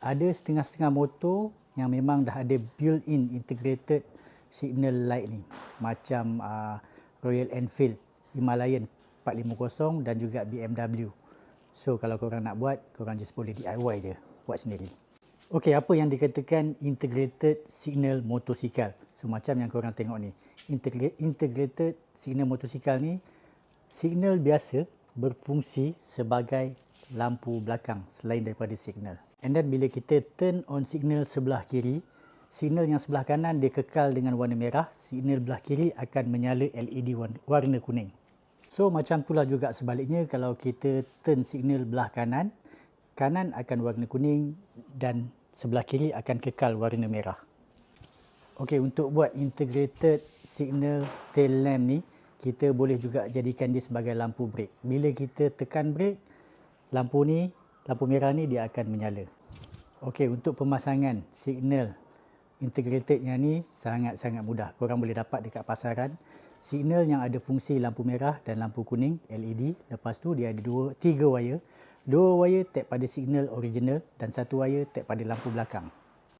ada setengah-setengah motor yang memang dah ada built-in integrated signal light ni. Macam Royal Enfield, Himalayan 450 dan juga BMW. So kalau korang nak buat, korang just boleh DIY je, buat sendiri. Okey, apa yang dikatakan integrated signal motosikal? So macam yang korang tengok ni, integrated signal motosikal ni, signal biasa berfungsi sebagai lampu belakang selain daripada signal. And then bila kita turn on signal sebelah kiri, signal yang sebelah kanan dia kekal dengan warna merah, signal belah kiri akan menyala LED warna kuning. So macam itulah juga sebaliknya, kalau kita turn signal belah kanan, kanan akan warna kuning dan sebelah kiri akan kekal warna merah. Okey, untuk buat integrated signal tail lamp ni, kita boleh juga jadikan dia sebagai lampu brake. Bila kita tekan brake, lampu merah ni dia akan menyala. Okey, untuk pemasangan signal integratednya ni sangat-sangat mudah. Korang boleh dapat dekat pasaran. Signal yang ada fungsi lampu merah dan lampu kuning LED. Lepas tu dia ada tiga wire. Dua wire tap pada signal original dan satu wire tap pada lampu belakang.